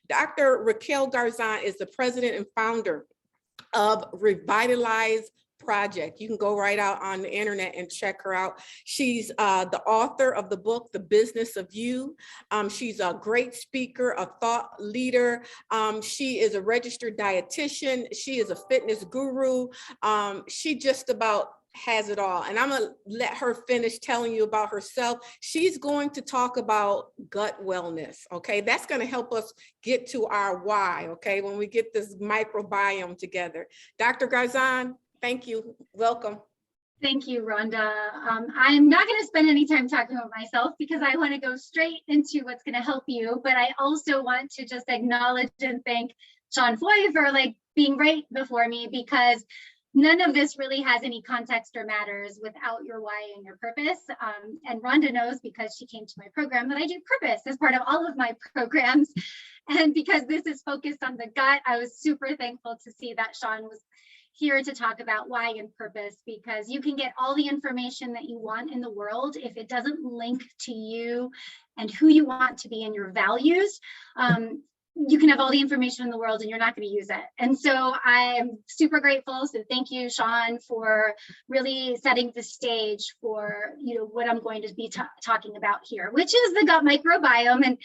Dr. Raquel Garzon is the president and founder of Revitalize Project. You can go right out on the internet and check her out. She's the author of the book, The Business of You. She's a great speaker, a thought leader. She is a registered dietitian. She is a fitness guru. She just about has it all. And I'm gonna let her finish telling you about herself. She's going to talk about gut wellness, okay? That's gonna help us get to our why, okay? When we get this microbiome together. Dr. Garzon, thank you, welcome. Thank you, Rhonda. I'm not gonna spend any time talking about myself because I wanna go straight into what's gonna help you, but I also want to just acknowledge and thank Sean Foy for being right before me, because none of this really has any context or matters without your why and your purpose. And Rhonda knows, because she came to my program, that I do purpose as part of all of my programs. And because this is focused on the gut, I was super thankful to see that Sean was here to talk about why and purpose, because you can get all the information that you want in the world. If it doesn't link to you and who you want to be and your values, you can have all the information in the world and you're not going to use it. And so I'm super grateful. So thank you, Sean, for really setting the stage for what I'm going to be talking about here, which is the gut microbiome. And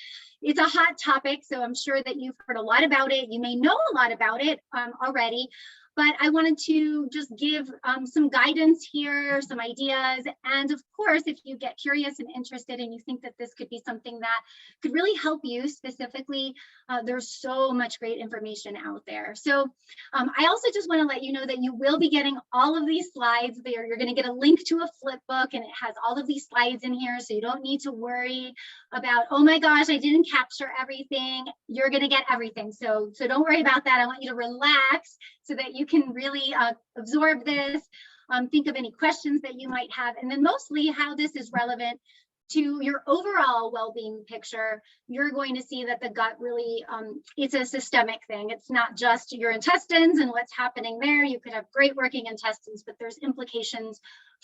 it's a hot topic, so I'm sure that you've heard a lot about it. You may know a lot about it already. But I wanted to just give some guidance here, some ideas. And of course, if you get curious and interested and you think that this could be something that could really help you specifically, there's so much great information out there. So I also just want to let you know that you will be getting all of these slides there. You're going to get a link to a flip book, and it has all of these slides in here. So you don't need to worry about, oh my gosh, I didn't capture everything. You're going to get everything. So don't worry about that. I want you to relax so that you can really absorb this, think of any questions that you might have, and then mostly how this is relevant to your overall well-being picture. You're going to see that the gut really, it's a systemic thing. It's not just your intestines and what's happening there. You could have great working intestines, but there's implications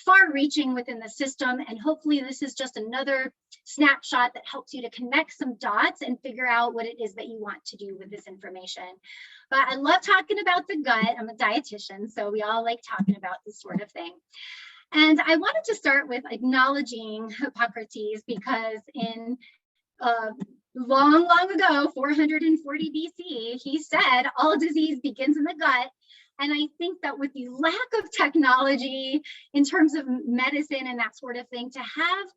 far-reaching within the system. And hopefully this is just another snapshot that helps you to connect some dots and figure out what it is that you want to do with this information. But I love talking about the gut. I'm a dietitian, so we all like talking about this sort of thing. And I wanted to start with acknowledging Hippocrates, because in long ago, 440 BC, he said all disease begins in the gut. And I think that with the lack of technology in terms of medicine and that sort of thing, to have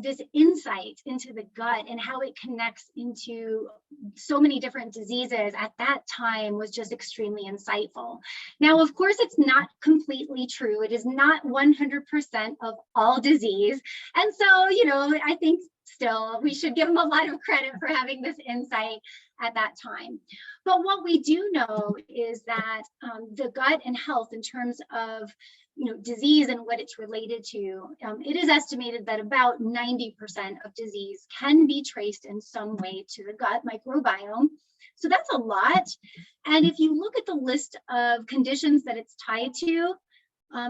this insight into the gut and how it connects into so many different diseases at that time was just extremely insightful. Now, of course, it's not completely true. It is not 100% of all disease. And so, I think still we should give him a lot of credit for having this insight at that time. But what we do know is that the gut and health, in terms of disease and what it's related to, it is estimated that about 90% of disease can be traced in some way to the gut microbiome. So that's a lot. And if you look at the list of conditions that it's tied to,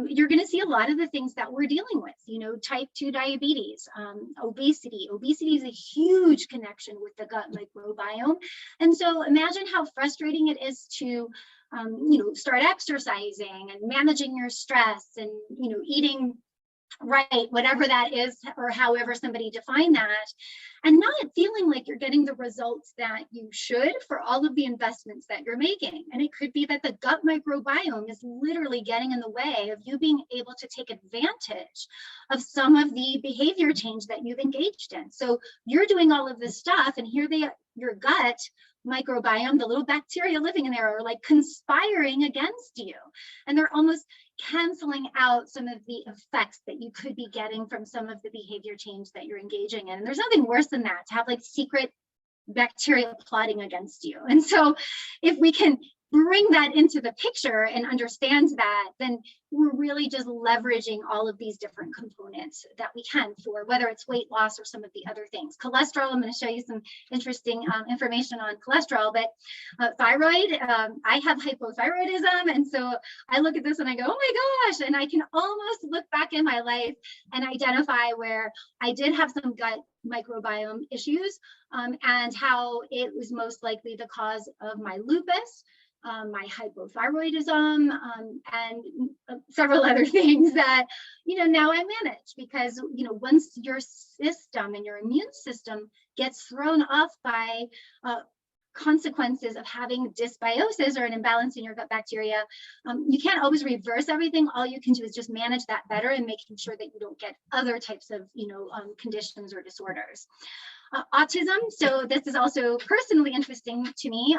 you're going to see a lot of the things that we're dealing with, type 2 diabetes, obesity. Obesity is a huge connection with the gut microbiome. And so imagine how frustrating it is to start exercising and managing your stress and, eating right, whatever that is, or however somebody defined that, and not feeling like you're getting the results that you should for all of the investments that you're making. And it could be that the gut microbiome is literally getting in the way of you being able to take advantage of some of the behavior change that you've engaged in. So you're doing all of this stuff, and here your gut microbiome, the little bacteria living in there, are conspiring against you, and they're almost canceling out some of the effects that you could be getting from some of the behavior change that you're engaging in. And there's nothing worse than that, to have secret bacteria plotting against you. And so if we can bring that into the picture and understand that, then we're really just leveraging all of these different components that we can for, whether it's weight loss or some of the other things. Cholesterol, I'm going to show you some interesting information on cholesterol, but thyroid, I have hypothyroidism. And so I look at this and I go, oh my gosh, and I can almost look back in my life and identify where I did have some gut microbiome issues, and how it was most likely the cause of my lupus, my hypothyroidism, and several other things that, now I manage, because, once your system and your immune system gets thrown off by consequences of having dysbiosis or an imbalance in your gut bacteria, you can't always reverse everything. All you can do is just manage that better and making sure that you don't get other types of, conditions or disorders. Autism. So this is also personally interesting to me.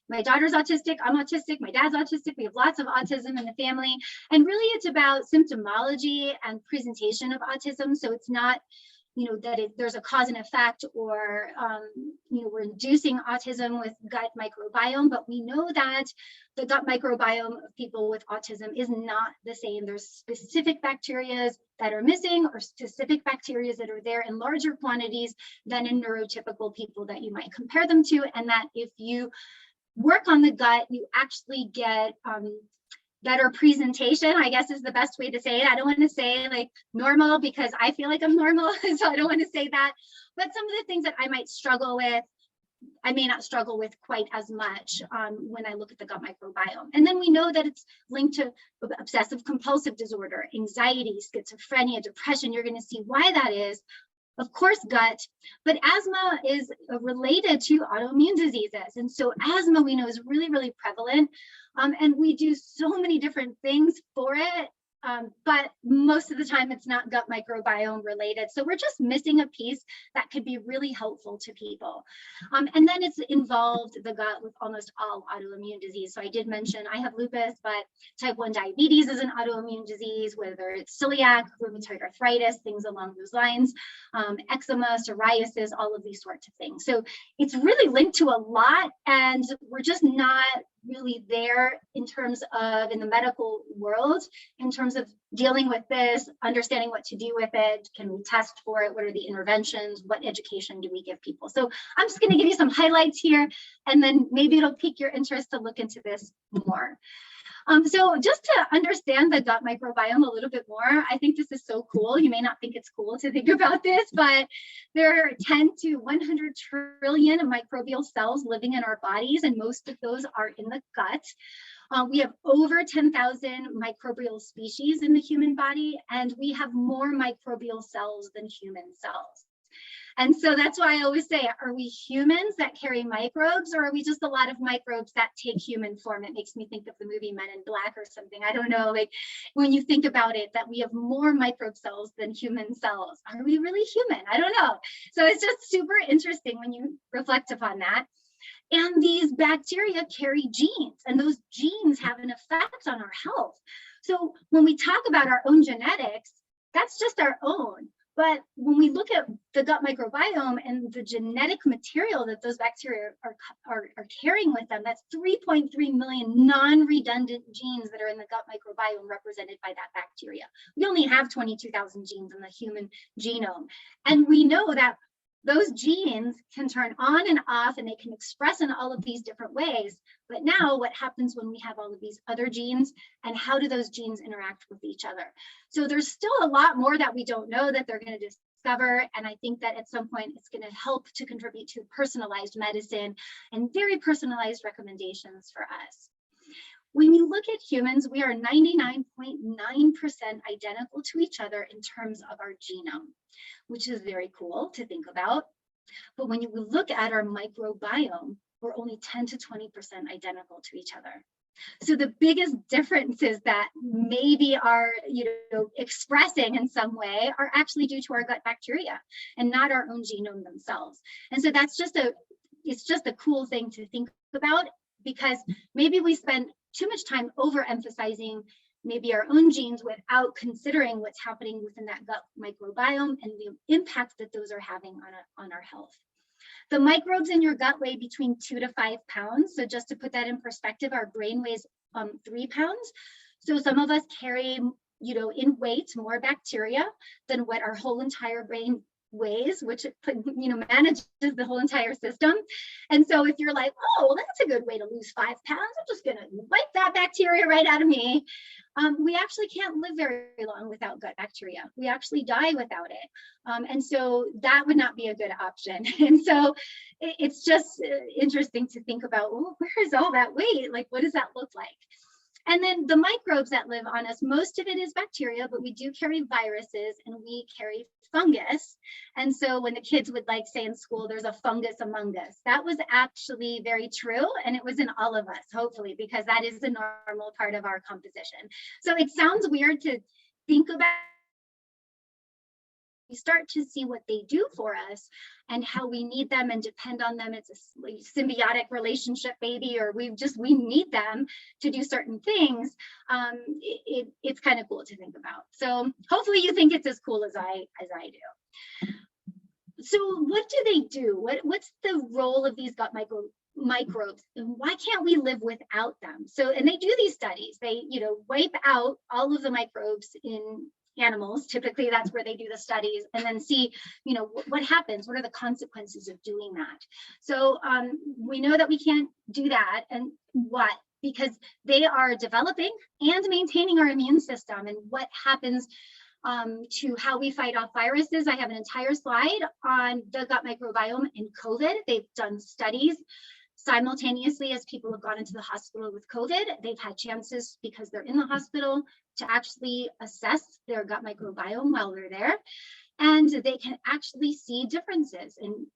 My daughter's autistic, I'm autistic, my dad's autistic. We have lots of autism in the family. And really it's about symptomology and presentation of autism. So it's not, that there's a cause and effect, or, we're inducing autism with gut microbiome, but we know that the gut microbiome of people with autism is not the same. There's specific bacteria that are missing, or specific bacteria that are there in larger quantities than in neurotypical people that you might compare them to. And that if you work on the gut, you actually get better presentation, I guess is the best way to say it. I don't want to say like normal, because I feel like I'm normal, so I don't want to say that. But some of the things that I might struggle with, I may not struggle with quite as much when I look at the gut microbiome. And then we know that it's linked to obsessive compulsive disorder, anxiety, schizophrenia, depression. You're going to see why that is. Of course, gut, but asthma is related to autoimmune diseases. And so asthma, we know, is really, really prevalent. And we do so many different things for it. But most of the time it's not gut microbiome related. So we're just missing a piece that could be really helpful to people. And then it's involved the gut with almost all autoimmune disease. So I did mention I have lupus, but type 1 diabetes is an autoimmune disease, whether it's celiac, rheumatoid arthritis, things along those lines, eczema, psoriasis, all of these sorts of things. So it's really linked to a lot, and we're just not really there in terms of, in the medical world, in terms of dealing with this, understanding what to do with it. Can we test for it? What are the interventions? What education do we give people? So I'm just going to give you some highlights here, and then maybe it'll pique your interest to look into this more. So just to understand the gut microbiome a little bit more, I think this is so cool. You may not think it's cool to think about this, but there are 10 to 100 trillion microbial cells living in our bodies, and most of those are in the gut. We have over 10,000 microbial species in the human body, and we have more microbial cells than human cells. And so that's why I always say, are we humans that carry microbes, or are we just a lot of microbes that take human form? It makes me think of the movie Men in Black or something. I don't know, like when you think about it, that we have more microbe cells than human cells. Are we really human? I don't know. So it's just super interesting when you reflect upon that. And these bacteria carry genes, and those genes have an effect on our health. So when we talk about our own genetics, that's just our own. But when we look at the gut microbiome and the genetic material that those bacteria are carrying with them, that's 3.3 million non-redundant genes that are in the gut microbiome represented by that bacteria. We only have 22,000 genes in the human genome. And we know that those genes can turn on and off, and they can express in all of these different ways. But now what happens when we have all of these other genes, and how do those genes interact with each other? So there's still a lot more that we don't know that they're going to discover. And I think that at some point it's going to help to contribute to personalized medicine and very personalized recommendations for us. When you look at humans, we are 99.9% identical to each other in terms of our genome, which is very cool to think about. But when you look at our microbiome, we're only 10 to 20% identical to each other. So the biggest differences that maybe are, expressing in some way are actually due to our gut bacteria and not our own genome themselves. And so that's it's just a cool thing to think about, because maybe we spend too much time overemphasizing maybe our own genes without considering what's happening within that gut microbiome and the impact that those are having on our health. The microbes in your gut weigh between 2 to 5 pounds. So just to put that in perspective, our brain weighs 3 pounds. So some of us carry, in weight, more bacteria than what our whole entire brain ways, which manages the whole entire system. And so if you're like, oh, well, that's a good way to lose 5 pounds, I'm just going to wipe that bacteria right out of me. We actually can't live very long without gut bacteria. We actually die without it. And so that would not be a good option. And so it's just interesting to think about, well, where is all that weight? Like, what does that look like? And then the microbes that live on us, most of it is bacteria, but we do carry viruses and we carry fungus. And so when the kids would like say in school, there's a fungus among us, that was actually very true. And it was in all of us, hopefully, because that is the normal part of our composition. So it sounds weird to think about. We start to see what they do for us and how we need them and depend on them. It's a symbiotic relationship, baby, or we need them to do certain things. It's kind of cool to think about. So hopefully you think it's as cool as I do. So what do they do? What's the role of these gut microbes, and why can't we live without them? So, and they do these studies. They, wipe out all of the microbes in animals. Typically that's where they do the studies, and then see, what happens, what are the consequences of doing that. So we know that we can't do that. And what? Because they are developing and maintaining our immune system, and what happens to how we fight off viruses. I have an entire slide on the gut microbiome in COVID. They've done studies simultaneously as people have gone into the hospital with COVID. They've had chances, because they're in the hospital, to actually assess their gut microbiome while they're there. And they can actually see differences in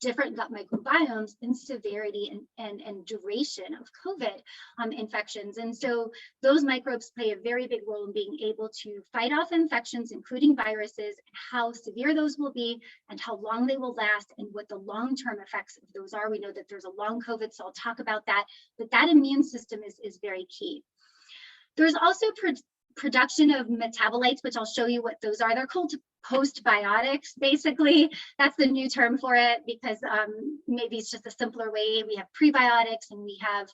different gut microbiomes in severity and duration of COVID infections. And so those microbes play a very big role in being able to fight off infections, including viruses, and how severe those will be and how long they will last and what the long-term effects of those are. We know that there's a long COVID, so I'll talk about that, but that immune system is very key. There's also production of metabolites, which I'll show you what those are. They're called postbiotics, basically. That's the new term for it, because maybe it's just a simpler way. We have prebiotics and we have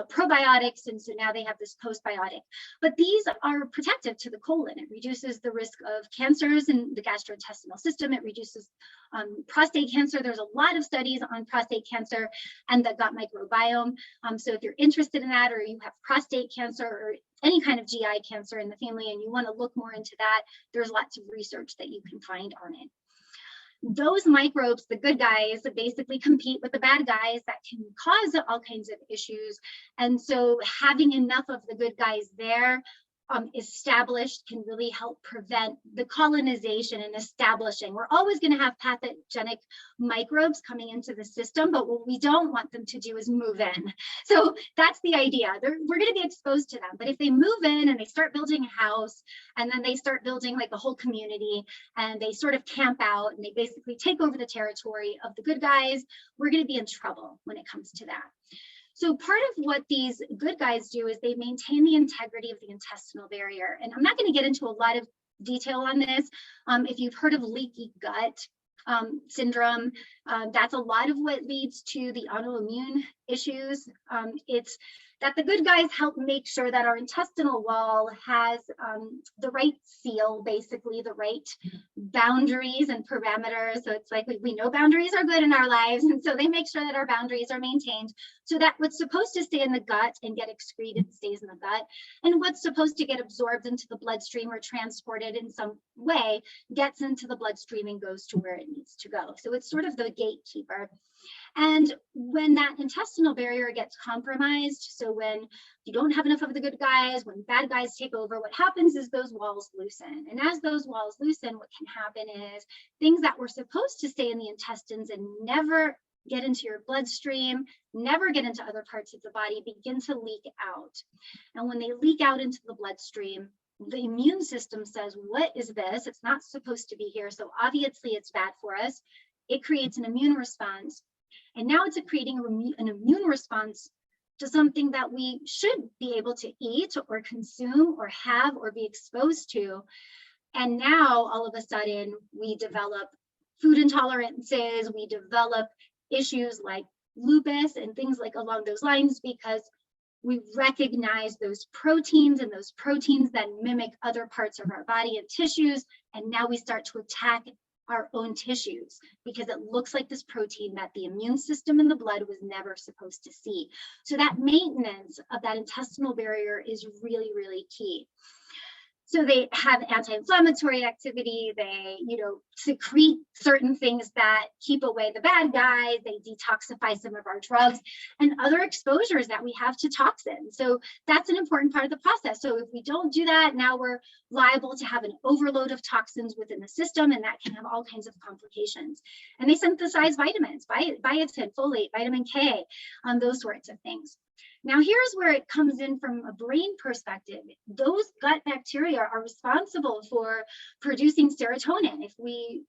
probiotics, and so now they have this postbiotic. But these are protective to the colon. It reduces the risk of cancers in the gastrointestinal system. It reduces prostate cancer. There's a lot of studies on prostate cancer and the gut microbiome. So if you're interested in that, or you have prostate cancer or any kind of GI cancer in the family and you want to look more into that, there's lots of research that you can find on it. Those microbes, the good guys, basically compete with the bad guys that can cause all kinds of issues. And so having enough of the good guys there established can really help prevent the colonization and establishing. We're always going to have pathogenic microbes coming into the system, but what we don't want them to do is move in. So that's the idea. We're going to be exposed to them, but if they move in and they start building a house, and then they start building like a whole community, and they sort of camp out and they basically take over the territory of the good guys, we're going to be in trouble when it comes to that. So part of what these good guys do is they maintain the integrity of the intestinal barrier. And I'm not going to get into a lot of detail on this. If you've heard of leaky gut syndrome, that's a lot of what leads to the autoimmune issues. It's that the good guys help make sure that our intestinal wall has the right seal, basically the right boundaries and parameters. So it's like we know boundaries are good in our lives, and so they make sure that our boundaries are maintained so that what's supposed to stay in the gut and get excreted stays in the gut, and what's supposed to get absorbed into the bloodstream or transported in some way gets into the bloodstream and goes to where it needs to go. So it's sort of the gatekeeper. And when that intestinal barrier gets compromised, so when you don't have enough of the good guys, when bad guys take over, what happens is those walls loosen. And as those walls loosen, what can happen is things that were supposed to stay in the intestines and never get into your bloodstream, never get into other parts of the body, begin to leak out. And when they leak out into the bloodstream, the immune system says, what is this? It's not supposed to be here. So obviously it's bad for us. It creates an immune response. And now it's creating an immune response to something that we should be able to eat or consume or have or be exposed to. And now all of a sudden we develop food intolerances, we develop issues like lupus and things like along those lines, because we recognize those proteins and those proteins that mimic other parts of our body and tissues. And now we start to attack our own tissues, because it looks like this protein that the immune system in the blood was never supposed to see. So that maintenance of that intestinal barrier is really, really key. So they have anti-inflammatory activity, they, secrete certain things that keep away the bad guys, they detoxify some of our drugs and other exposures that we have to toxins. So that's an important part of the process. So if we don't do that, now we're liable to have an overload of toxins within the system, and that can have all kinds of complications. And they synthesize vitamins, biotin, folate, vitamin K, those sorts of things. Now, here's where it comes in from a brain perspective. Those gut bacteria are responsible for producing serotonin. If we,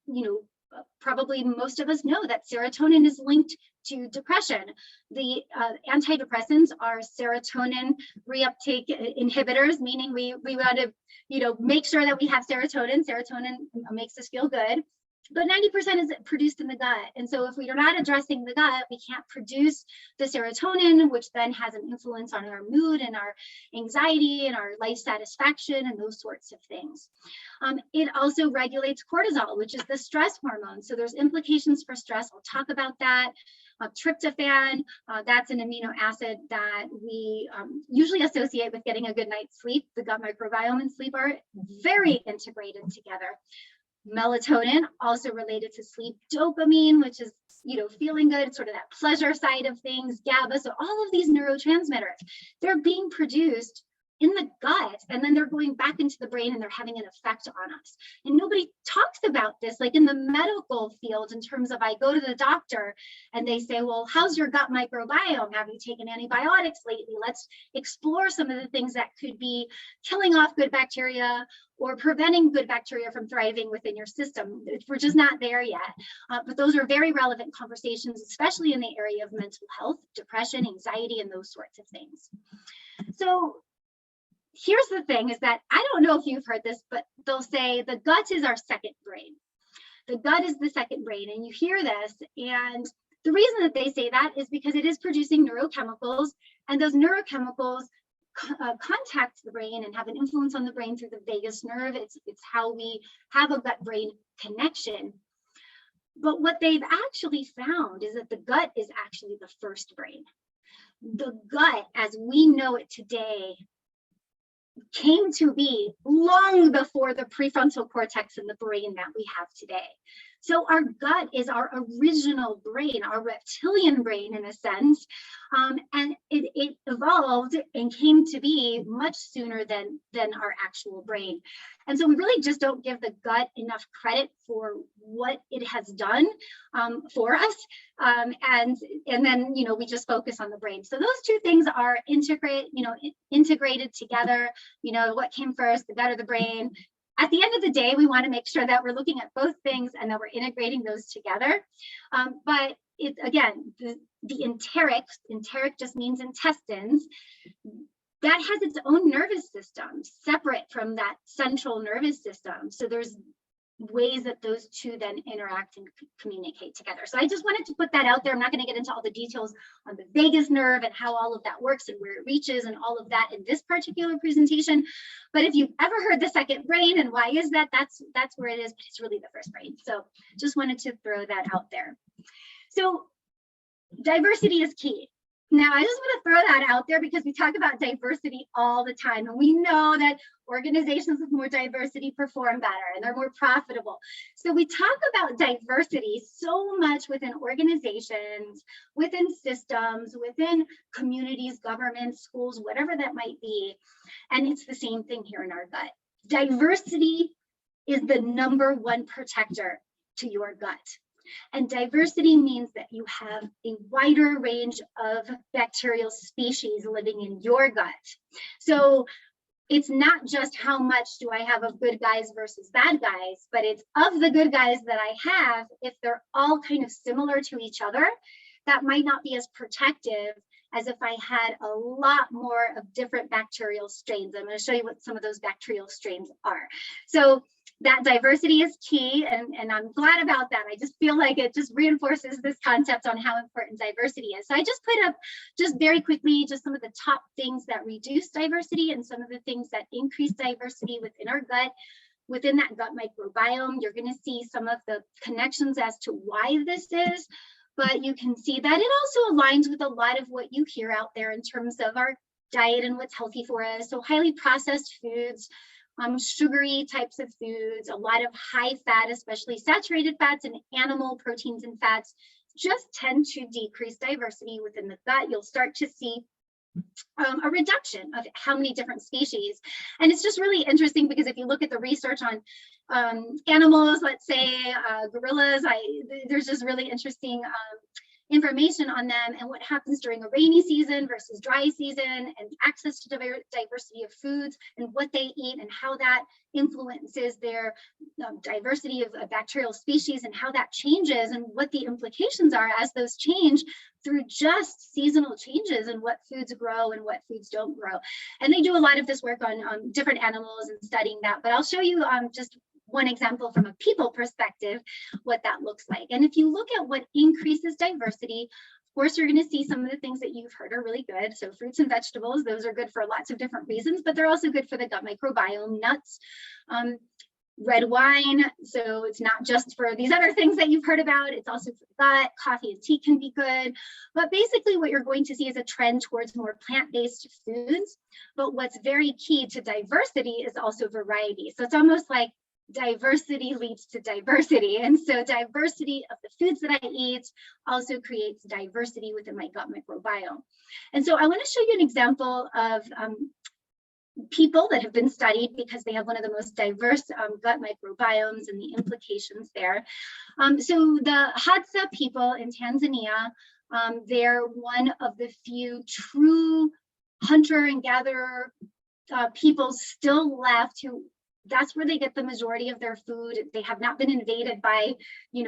probably most of us know that serotonin is linked to depression. The antidepressants are serotonin reuptake inhibitors, meaning we want to, make sure that we have serotonin. Serotonin makes us feel good. But 90% is produced in the gut. And so if we are not addressing the gut, we can't produce the serotonin, which then has an influence on our mood and our anxiety and our life satisfaction and those sorts of things. It also regulates cortisol, which is the stress hormone. So there's implications for stress. I'll talk about that. Tryptophan, that's an amino acid that we usually associate with getting a good night's sleep. The gut microbiome and sleep are very integrated together. Melatonin, also related to sleep. Dopamine, which is, feeling good, sort of that pleasure side of things. GABA, so all of these neurotransmitters, they're being produced in the gut, and then they're going back into the brain and they're having an effect on us. And nobody talks about this, like in the medical field, in terms of I go to the doctor and they say, well, how's your gut microbiome? Have you taken antibiotics lately? Let's explore some of the things that could be killing off good bacteria or preventing good bacteria from thriving within your system. We're just not there yet. But those are very relevant conversations, especially in the area of mental health, depression, anxiety, and those sorts of things. So here's the thing is that I don't know if you've heard this, but they'll say the gut is our second brain. The gut is the second brain, and you hear this. And the reason that they say that is because it is producing neurochemicals, and those neurochemicals contact the brain and have an influence on the brain through the vagus nerve. It's how we have a gut-brain connection. But what they've actually found is that the gut is actually the first brain. The gut, as we know it today, came to be long before the prefrontal cortex and the brain that we have today. So our gut is our original brain, our reptilian brain in a sense, and it evolved and came to be much sooner than our actual brain. And so we really just don't give the gut enough credit for what it has done for us, and then we just focus on the brain. So those two things are integrated together. What came first, the gut or the brain? At the end of the day, we want to make sure that we're looking at both things and that we're integrating those together. But again, the enteric just means intestines, that has its own nervous system separate from that central nervous system. So there's ways that those two then interact and communicate together. So I just wanted to put that out there. I'm not going to get into all the details on the vagus nerve and how all of that works and where it reaches and all of that in this particular presentation. But if you've ever heard the second brain and why is that, that's where it is, but it's really the first brain. So just wanted to throw that out there. So diversity is key. Now, I just want to throw that out there because we talk about diversity all the time, and we know that organizations with more diversity perform better and they're more profitable. So we talk about diversity so much within organizations, within systems, within communities, governments, schools, whatever that might be. And it's the same thing here in our gut. Diversity is the #1 protector to your gut. And diversity means that you have a wider range of bacterial species living in your gut. So it's not just how much do I have of good guys versus bad guys, but it's of the good guys that I have, if they're all kind of similar to each other, that might not be as protective as if I had a lot more of different bacterial strains. I'm going to show you what some of those bacterial strains are. So that diversity is key, and I'm glad about that. I just feel like it just reinforces this concept on how important diversity is. So I just put up just very quickly just some of the top things that reduce diversity and some of the things that increase diversity within our gut. within that gut microbiome. You're going to see some of the connections as to why this is, but you can see that it also aligns with a lot of what you hear out there in terms of our diet and what's healthy for us. So highly processed foods, sugary types of foods, a lot of high fat, especially saturated fats and animal proteins and fats, just tend to decrease diversity within the gut. You'll start to see a reduction of how many different species. And it's just really interesting because if you look at the research on animals, let's say gorillas, there's just really interesting information on them and what happens during a rainy season versus dry season, and access to diversity of foods and what they eat and how that influences their diversity of bacterial species, and how that changes and what the implications are as those change through just seasonal changes and what foods grow and what foods don't grow. And they do a lot of this work on different animals and studying that, but I'll show you just one example from a people perspective, what that looks like. And if you look at what increases diversity, of course, you're going to see some of the things that you've heard are really good. So fruits and vegetables, those are good for lots of different reasons, but they're also good for the gut microbiome. Nuts, red wine, so it's not just for these other things that you've heard about, it's also for the gut. Coffee and tea can be good, but basically what you're going to see is a trend towards more plant-based foods. But what's very key to diversity is also variety. So it's almost like diversity leads to diversity. And so diversity of the foods that I eat also creates diversity within my gut microbiome. And so I want to show you an example of people that have been studied because they have one of the most diverse gut microbiomes and the implications there. So the Hotspot people in Tanzania, they're one of the few true hunter and gatherer people still left who that's where they get the majority of their food. They have not been invaded by,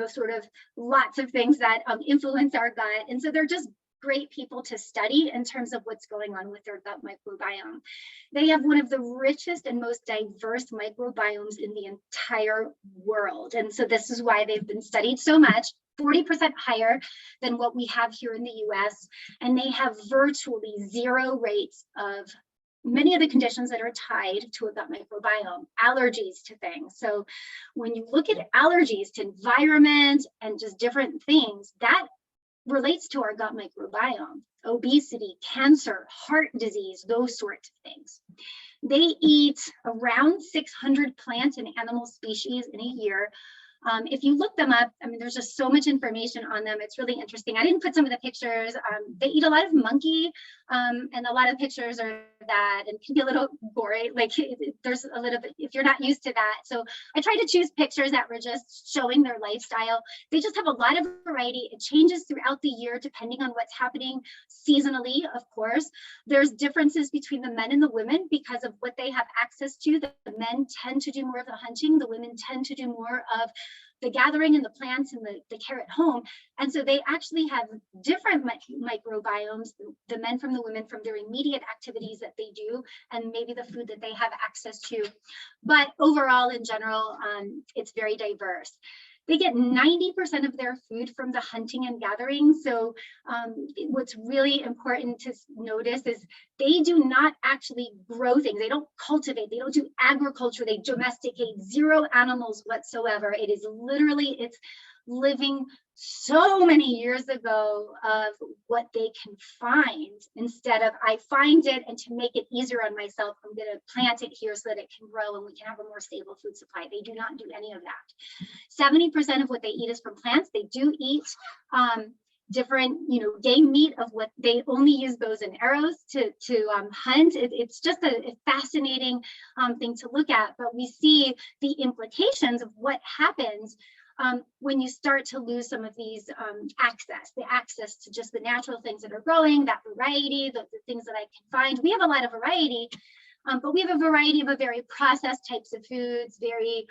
sort of lots of things that influence our gut. And so they're just great people to study in terms of what's going on with their gut microbiome. They have one of the richest and most diverse microbiomes in the entire world. And so this is why they've been studied so much, 40% higher than what we have here in the US. And they have virtually zero rates of many of the conditions that are tied to a gut microbiome, allergies to things. So when you look at allergies to environment and just different things, that relates to our gut microbiome, obesity, cancer, heart disease, those sorts of things. They eat around 600 plant and animal species in a year. If you look them up, I mean, there's just so much information on them. It's really interesting. I didn't put some of the pictures. They eat a lot of monkey, and a lot of pictures are that, and can be a little gory. Like there's a little bit, if you're not used to that. So I tried to choose pictures that were just showing their lifestyle. They just have a lot of variety. It changes throughout the year, depending on what's happening seasonally, of course. There's differences between the men and the women because of what they have access to. The men tend to do more of the hunting. The women tend to do more of the gathering and the plants and the care at home. And so they actually have different microbiomes, the men from the women, from their immediate activities that they do, and maybe the food that they have access to. But overall, in general, it's very diverse. They get 90% of their food from the hunting and gathering. So what's really important to notice is they do not actually grow things. They don't cultivate, they don't do agriculture, they domesticate zero animals whatsoever. It is literally, it's living so many years ago of what they can find, instead of I find it, and to make it easier on myself, I'm going to plant it here so that it can grow and we can have a more stable food supply. They do not do any of that. 70% of what they eat is from plants. They do eat different, game meat of what they only use bows and arrows to hunt. It's just a fascinating thing to look at, but we see the implications of what happens when you start to lose some of these the access to just the natural things that are growing, that variety, the things that I can find. We have a lot of variety, but we have a variety of a very processed types of foods, very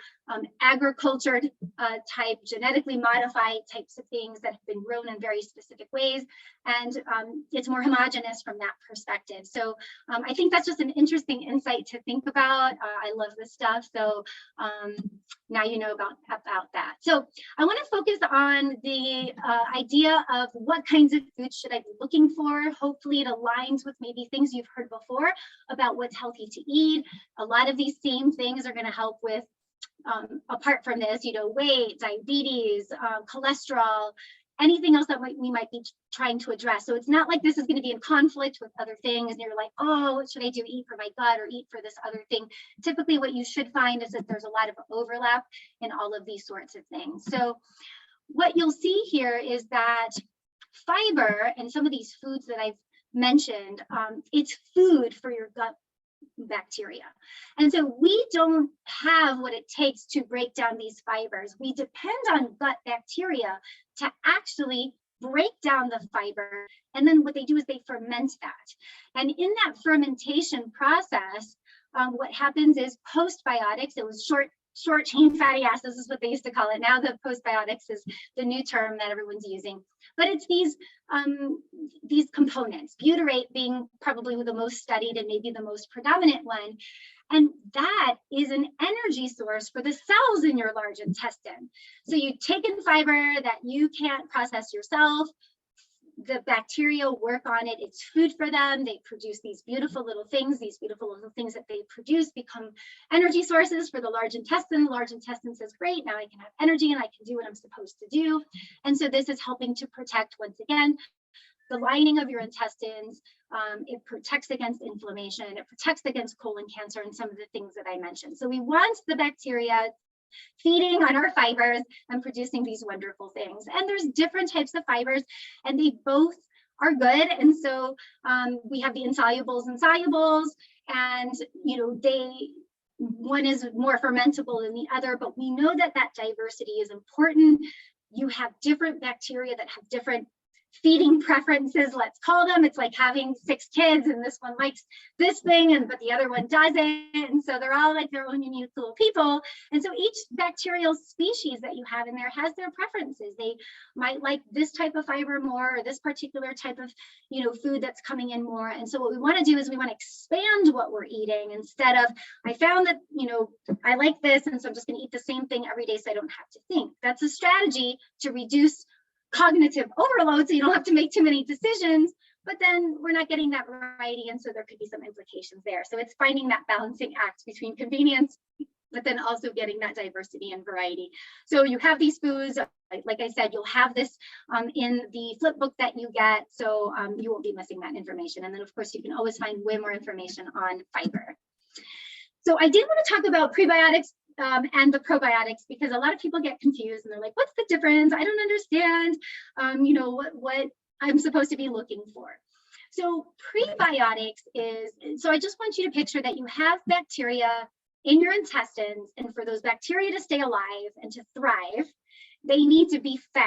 agricultured type, genetically modified types of things that have been grown in very specific ways. And it's more homogeneous from that perspective. So I think that's just an interesting insight to think about. I love this stuff. So now you know about that. So I want to focus on the idea of what kinds of foods should I be looking for. Hopefully it aligns with maybe things you've heard before about what's healthy to eat. A lot of these same things are going to help with apart from this, weight, diabetes, cholesterol, anything else that we might be trying to address. So it's not like this is going to be in conflict with other things and you're like, oh, what should I do? Eat for my gut or eat for this other thing. Typically what you should find is that there's a lot of overlap in all of these sorts of things. So what you'll see here is that fiber and some of these foods that I've mentioned, it's food for your gut bacteria. And so we don't have what it takes to break down these fibers. We depend on gut bacteria to actually break down the fiber. And then what they do is they ferment that. And in that fermentation process, what happens is postbiotics, it was short chain fatty acids is what they used to call it. Now the postbiotics is the new term that everyone's using. But it's these components, butyrate being probably the most studied and maybe the most predominant one. And that is an energy source for the cells in your large intestine. So you take in fiber that you can't process yourself. The bacteria work on it. It's food for them. They produce these beautiful little things. These beautiful little things that they produce become energy sources for the large intestine. The large intestine says, great, now I can have energy and I can do what I'm supposed to do. And so this is helping to protect, once again, the lining of your intestines. It protects against inflammation. It protects against colon cancer and some of the things that I mentioned. So we want the bacteria feeding on our fibers and producing these wonderful things. And there's different types of fibers and they both are good. And so we have the insolubles and solubles, and one is more fermentable than the other, but we know that diversity is important. You have different bacteria that have different feeding preferences, let's call them. It's like having 6 kids and this one likes this thing but the other one doesn't. And so they're all like their own unique little people. And so each bacterial species that you have in there has their preferences. They might like this type of fiber more, or this particular type of food that's coming in more. And so what we want to do is we want to expand what we're eating instead of, I found that I like this and so I'm just going to eat the same thing every day so I don't have to think. That's a strategy to reduce cognitive overload so you don't have to make too many decisions, but then we're not getting that variety, and so there could be some implications there. So it's finding that balancing act between convenience but then also getting that diversity and variety. So you have these foods, like I said, you'll have this in the flip book that you get, so you won't be missing that information. And then of course you can always find way more information on fiber. So I did want to talk about prebiotics and the probiotics, because a lot of people get confused and they're like, what's the difference? I don't understand, what I'm supposed to be looking for. So prebiotics is, so I just want you to picture that you have bacteria in your intestines, and for those bacteria to stay alive and to thrive, they need to be fed.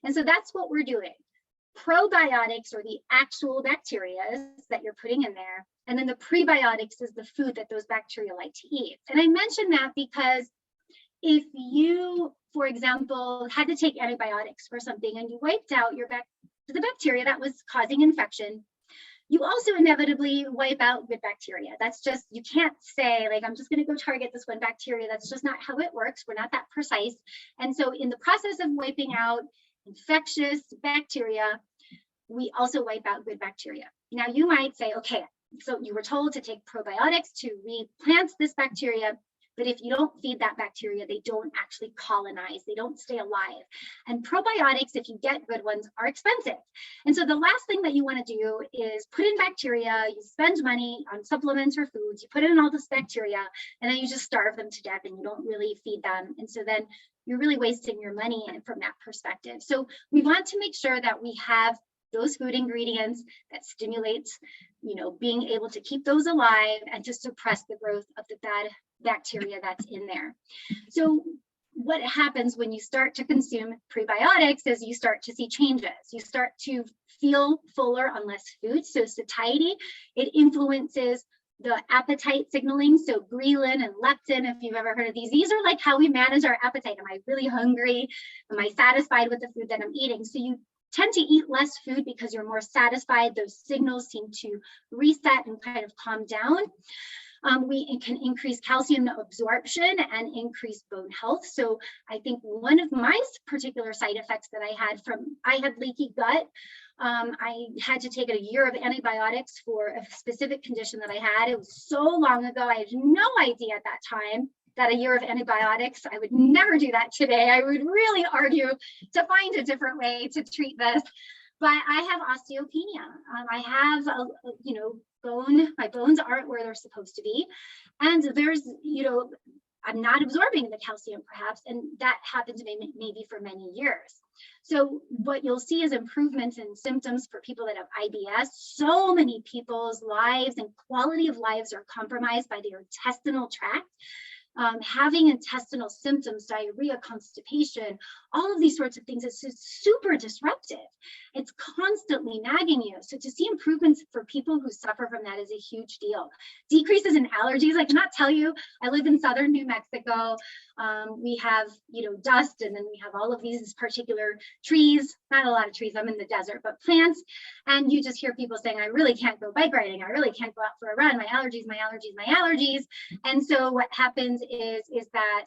And so that's what we're doing. Probiotics are the actual bacteria that you're putting in there. And then the prebiotics is the food that those bacteria like to eat. And I mention that because if you, for example, had to take antibiotics for something and you wiped out the bacteria that was causing infection, you also inevitably wipe out good bacteria. That's just, you can't say like, I'm just going to go target this one bacteria. That's just not how it works. We're not that precise. And so in the process of wiping out infectious bacteria, we also wipe out good bacteria. Now you might say, okay, so you were told to take probiotics to replant this bacteria, but if you don't feed that bacteria, they don't actually colonize, they don't stay alive. And probiotics, if you get good ones, are expensive. And so the last thing that you want to do is put in bacteria, you spend money on supplements or foods, you put in all this bacteria, and then you just starve them to death and you don't really feed them. And so then you're really wasting your money from that perspective. So we want to make sure that we have those food ingredients that stimulates, being able to keep those alive and to suppress the growth of the bad bacteria that's in there. So what happens when you start to consume prebiotics is you start to see changes. You start to feel fuller on less food. So satiety, it influences the appetite signaling. So ghrelin and leptin, if you've ever heard of these are like how we manage our appetite. Am I really hungry? Am I satisfied with the food that I'm eating? So you tend to eat less food because you're more satisfied. Those signals seem to reset and kind of calm down. We can increase calcium absorption and increase bone health. So I think one of my particular side effects that I had leaky gut. I had to take a year of antibiotics for a specific condition that I had. It was so long ago. I had no idea at that time that a year of antibiotics, I would never do that today. I would really argue to find a different way to treat this. But I have osteopenia. I have, my bones aren't where they're supposed to be. And there's, I'm not absorbing the calcium perhaps, and that happened to me maybe for many years. So what you'll see is improvements in symptoms for people that have IBS. So many people's lives and quality of lives are compromised by their intestinal tract. Having intestinal symptoms, diarrhea, constipation, all of these sorts of things, it's super disruptive. It's constantly nagging you. So to see improvements for people who suffer from that is a huge deal. Decreases in allergies, I cannot tell you. I live in southern New Mexico. We have, dust, and then we have all of these particular trees, not a lot of trees, I'm in the desert, but plants. And you just hear people saying, I really can't go bike riding. I really can't go out for a run. My allergies, my allergies, my allergies. And so what happens is that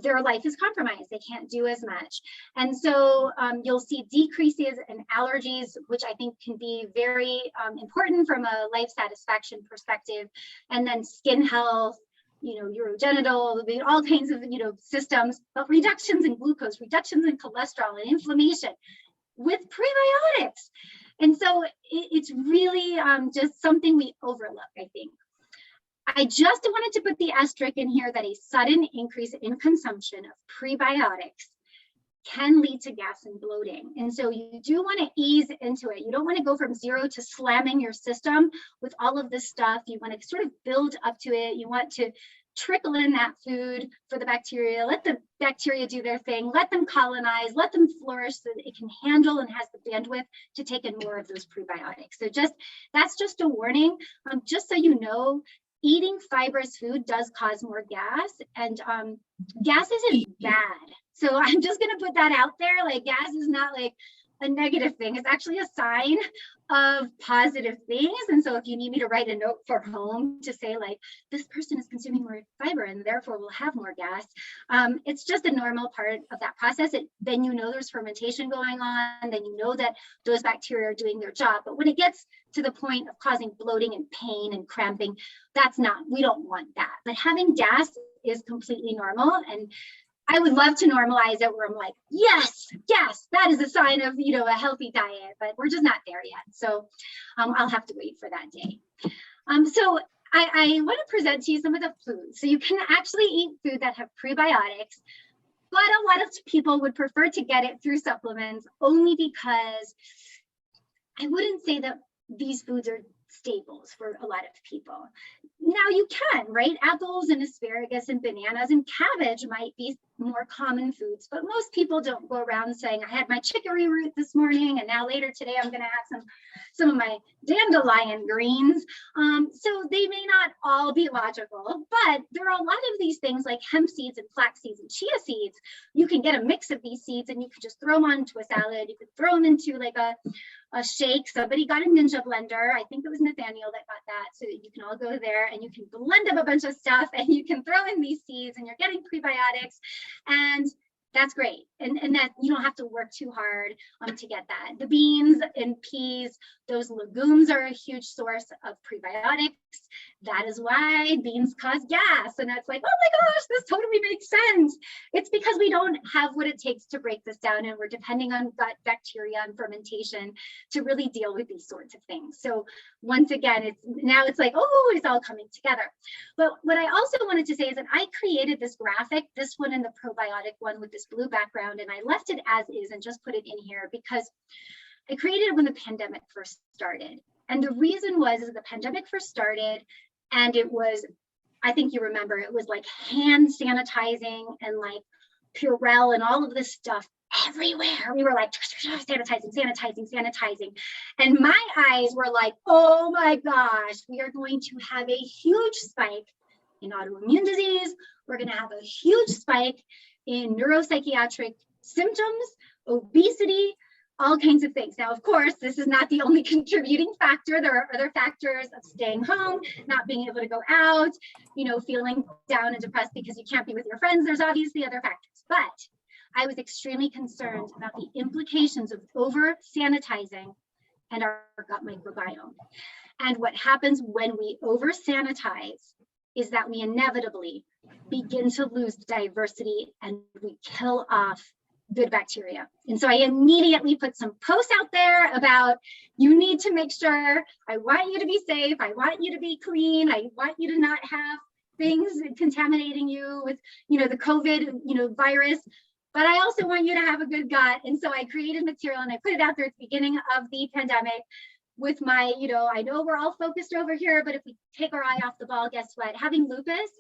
their life is compromised. They can't do as much. And so you'll see decreases in allergies, which I think can be very important from a life satisfaction perspective. And then skin health, urogenital, all kinds of, systems, but reductions in glucose, reductions in cholesterol and inflammation with prebiotics. And so it's really just something we overlook, I think. I just wanted to put the asterisk in here that a sudden increase in consumption of prebiotics can lead to gas and bloating. And so you do want to ease into it. You don't want to go from zero to slamming your system with all of this stuff. You want to sort of build up to it. You want to trickle in that food for the bacteria, let the bacteria do their thing, let them colonize, let them flourish so that it can handle and has the bandwidth to take in more of those prebiotics. So that's just a warning. Just so you know, eating fibrous food does cause more gas, and gas isn't bad. So I'm just going to put that out there. Like, gas is not like a negative thing. It's actually a sign of positive things. And so if you need me to write a note for home to say, like, this person is consuming more fiber and therefore will have more gas, it's just a normal part of that process. Then there's fermentation going on, then that those bacteria are doing their job. But when it gets to the point of causing bloating and pain and cramping, we don't want that. But having gas is completely normal. And I would love to normalize it where I'm like, yes, that is a sign of, a healthy diet, but we're just not there yet. So I'll have to wait for that day. So I want to present to you some of the foods. So you can actually eat food that have prebiotics, but a lot of people would prefer to get it through supplements only because I wouldn't say that these foods are staples for a lot of people. Now you can, right? Apples and asparagus and bananas and cabbage might be more common foods, but most people don't go around saying, I had my chicory root this morning, and now later today I'm going to have some of my dandelion greens. So they may not all be logical, but there are a lot of these things like hemp seeds and flax seeds and chia seeds. You can get a mix of these seeds and you could just throw them onto a salad. You could throw them into like a shake. Somebody got a ninja blender. I think it was Nathaniel that got that. So you can all go there and you can blend up a bunch of stuff and you can throw in these seeds and you're getting prebiotics, and that's great. And that you don't have to work too hard to get that. The beans and peas, those legumes are a huge source of prebiotics. That is why beans cause gas. And that's like, oh my gosh, this totally makes sense. It's because we don't have what it takes to break this down, and we're depending on gut bacteria and fermentation to really deal with these sorts of things. So once again, it's like, oh, it's all coming together. But what I also wanted to say is that I created this graphic, this one and the probiotic one with this blue background, and I left it as is and just put it in here because I created it when the pandemic first started. And the reason was the pandemic first started, and it was, I think you remember, it was like hand sanitizing and like Purell and all of this stuff everywhere. We were like sanitizing. And my eyes were like, oh my gosh, we are going to have a huge spike in autoimmune disease. We're going to have a huge spike in neuropsychiatric symptoms, obesity, all kinds of things. Now, of course, this is not the only contributing factor. There are other factors of staying home, not being able to go out, feeling down and depressed because you can't be with your friends. There's obviously other factors, but I was extremely concerned about the implications of over sanitizing and our gut microbiome. And what happens when we over sanitize is that we inevitably begin to lose diversity and we kill off good bacteria. And so I immediately put some posts out there about, you need to make sure, I want you to be safe, I want you to be clean, I want you to not have things contaminating you with, the COVID, virus, but I also want you to have a good gut. And so I created material and I put it out there at the beginning of the pandemic with my, I know we're all focused over here, but if we take our eye off the ball, guess what? Having lupus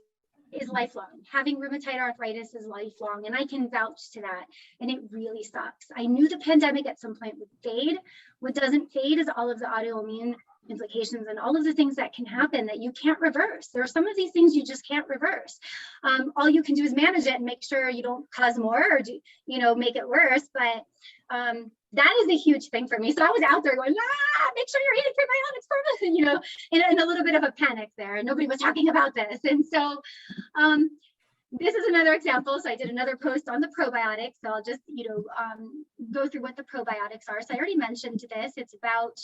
is lifelong. Having rheumatoid arthritis is lifelong, and I can vouch to that. And it really sucks. I knew the pandemic at some point would fade. What doesn't fade is all of the autoimmune implications and all of the things that can happen that you can't reverse. There are some of these things you just can't reverse. All you can do is manage it and make sure you don't cause more or make it worse. But that is a huge thing for me. So I was out there going, make sure you're eating prebiotics for in a little bit of a panic there. And nobody was talking about this. And so this is another example. So I did another post on the probiotics. So I'll just, go through what the probiotics are. So I already mentioned this. It's about,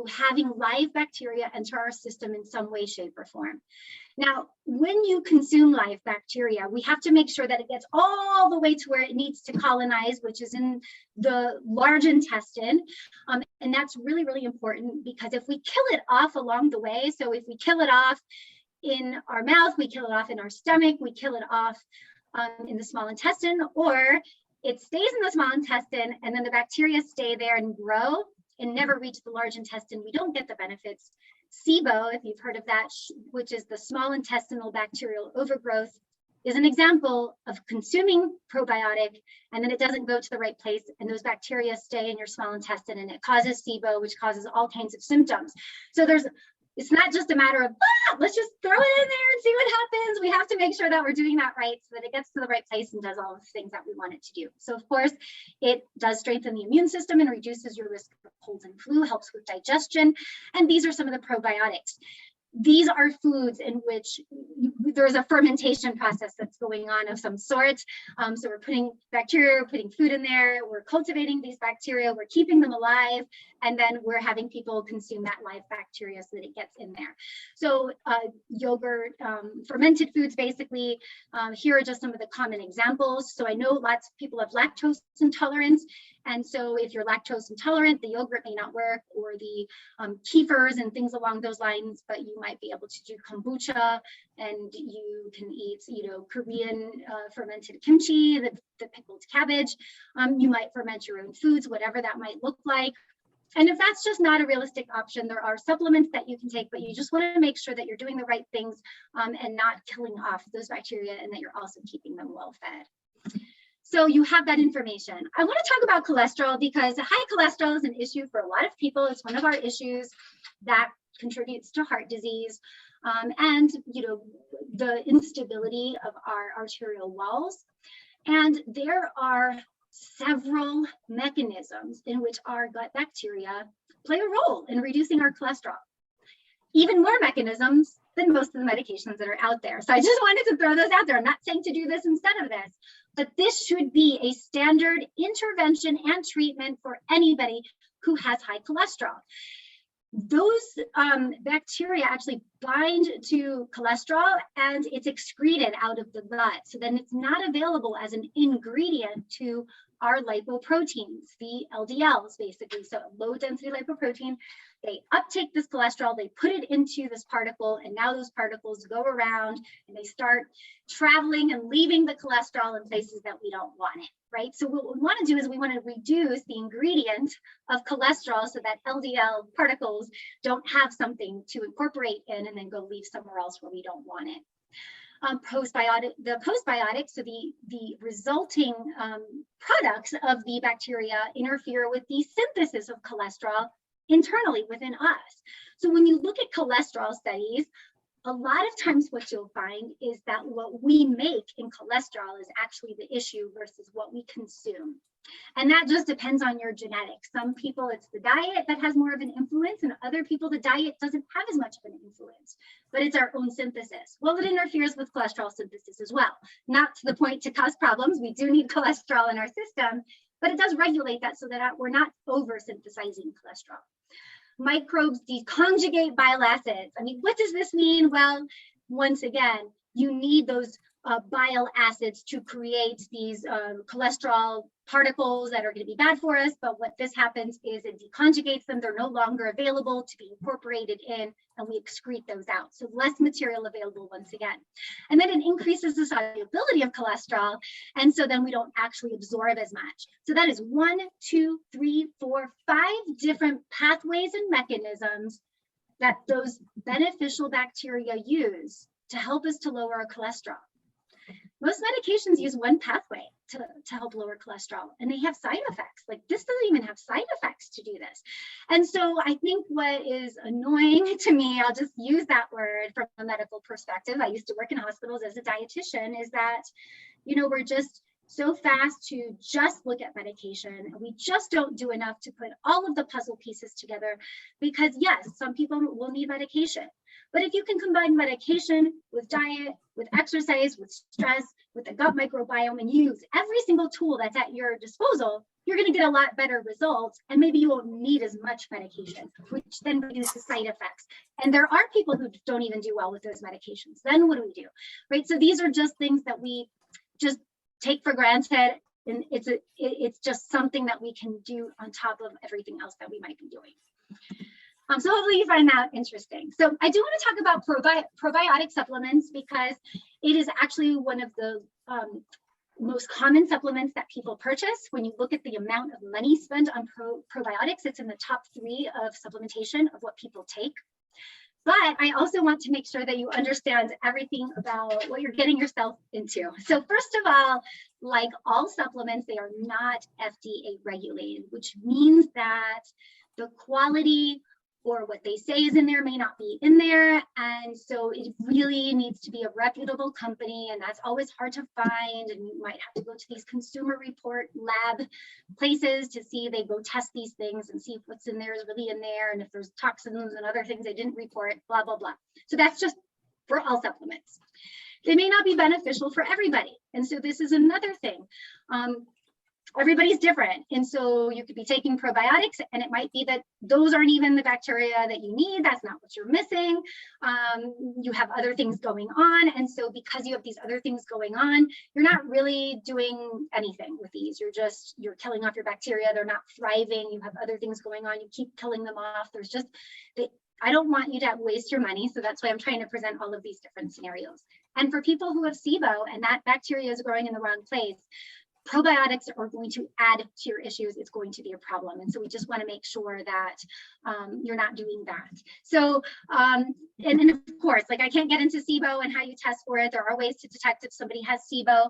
having live bacteria enter our system in some way, shape, or form. Now, when you consume live bacteria, we have to make sure that it gets all the way to where it needs to colonize, which is in the large intestine. And that's really, really important, because if we kill it off along the way, so if we kill it off in our mouth, we kill it off in our stomach, we kill it off in the small intestine, or it stays in the small intestine and then the bacteria stay there and grow and never reach the large intestine, we don't get the benefits. SIBO, if you've heard of that, which is the small intestinal bacterial overgrowth, is an example of consuming probiotic and then it doesn't go to the right place and those bacteria stay in your small intestine and it causes SIBO, which causes all kinds of symptoms. So it's not just a matter of, let's just throw it in there and see what happens. We have to make sure that we're doing that right so that it gets to the right place and does all the things that we want it to do. So of course, it does strengthen the immune system and reduces your risk of colds and flu, helps with digestion. And these are some of the probiotics. These are foods in which there's a fermentation process that's going on of some sort. So we're putting bacteria, we're putting food in there, we're cultivating these bacteria, we're keeping them alive, and then we're having people consume that live bacteria so that it gets in there. So yogurt, fermented foods, basically, here are just some of the common examples. So I know lots of people have lactose intolerance. And so if you're lactose intolerant, the yogurt may not work, or the kefirs and things along those lines, but you might be able to do kombucha, and you can eat, Korean fermented kimchi, the pickled cabbage. You might ferment your own foods, whatever that might look like. And if that's just not a realistic option, there are supplements that you can take, but you just want to make sure that you're doing the right things and not killing off those bacteria, and that you're also keeping them well fed. So you have that information. I want to talk about cholesterol because high cholesterol is an issue for a lot of people. It's one of our issues that contributes to heart disease and the instability of our arterial walls. And there are several mechanisms in which our gut bacteria play a role in reducing our cholesterol. Even more mechanisms than most of the medications that are out there. So I just wanted to throw those out there. I'm not saying to do this instead of this, but this should be a standard intervention and treatment for anybody who has high cholesterol. Those bacteria actually bind to cholesterol and it's excreted out of the gut. So then it's not available as an ingredient to our lipoproteins, the LDLs, basically. So low density lipoprotein, they uptake this cholesterol, they put it into this particle, and now those particles go around and they start traveling and leaving the cholesterol in places that we don't want it, right? So what we want to do is we want to reduce the ingredient of cholesterol so that LDL particles don't have something to incorporate in and then go leave somewhere else where we don't want it. The postbiotics, so the resulting products of the bacteria interfere with the synthesis of cholesterol internally within us. So when you look at cholesterol studies, a lot of times what you'll find is that what we make in cholesterol is actually the issue versus what we consume. And that just depends on your genetics. Some people, it's the diet that has more of an influence, and other people, the diet doesn't have as much of an influence, but it's our own synthesis. Well, it interferes with cholesterol synthesis as well. Not to the point to cause problems. We do need cholesterol in our system, but it does regulate that so that we're not over-synthesizing cholesterol. Microbes deconjugate bile acids. I mean, what does this mean? Well, once again, you need those bile acids to create these cholesterol particles that are going to be bad for us. But what this happens is it deconjugates them. They're no longer available to be incorporated in, and we excrete those out. So less material available once again. And then it increases the solubility of cholesterol. And so then we don't actually absorb as much. So that is 1, 2, 3, 4, 5 different pathways and mechanisms that those beneficial bacteria use to help us to lower our cholesterol. Most medications use one pathway to help lower cholesterol, and they have side effects. Like this doesn't even have side effects to do this. And so I think what is annoying to me, I'll just use that word from a medical perspective, I used to work in hospitals as a dietitian, is that, you know, we're just so fast to just look at medication. We just don't do enough to put all of the puzzle pieces together, because yes, some people will need medication. But if you can combine medication with diet, with exercise, with stress, with the gut microbiome, and use every single tool that's at your disposal, you're going to get a lot better results. And maybe you won't need as much medication, which then reduces side effects. And there are people who don't even do well with those medications. Then what do? Right? So these are just things that we just take for granted. And it's just something that we can do on top of everything else that we might be doing. So hopefully you find that interesting. So I do want to talk about probiotic supplements, because it is actually one of the most common supplements that people purchase. When you look at the amount of money spent on probiotics, it's in the top 3 of supplementation of what people take. But I also want to make sure that you understand everything about what you're getting yourself into. So first of all, like all supplements, they are not FDA regulated, which means that the quality or what they say is in there may not be in there. And so it really needs to be a reputable company, and that's always hard to find. And you might have to go to these consumer report lab places to see, they go test these things and see if what's in there is really in there, and if there's toxins and other things they didn't report, blah, blah, blah. So that's just for all supplements. They may not be beneficial for everybody. And so this is another thing. Everybody's different. And so you could be taking probiotics and it might be that those aren't even the bacteria that you need. That's not what you're missing. You have other things going on. And so because you have these other things going on, you're not really doing anything with these. You're killing off your bacteria. They're not thriving. You have other things going on. You keep killing them off. I don't want you to waste your money. So that's why I'm trying to present all of these different scenarios. And for people who have SIBO and that bacteria is growing in the wrong place, probiotics are going to add to your issues. It's going to be a problem. And so we just want to make sure that you're not doing that. So, and then of course, like I can't get into SIBO and how you test for it. There are ways to detect if somebody has SIBO.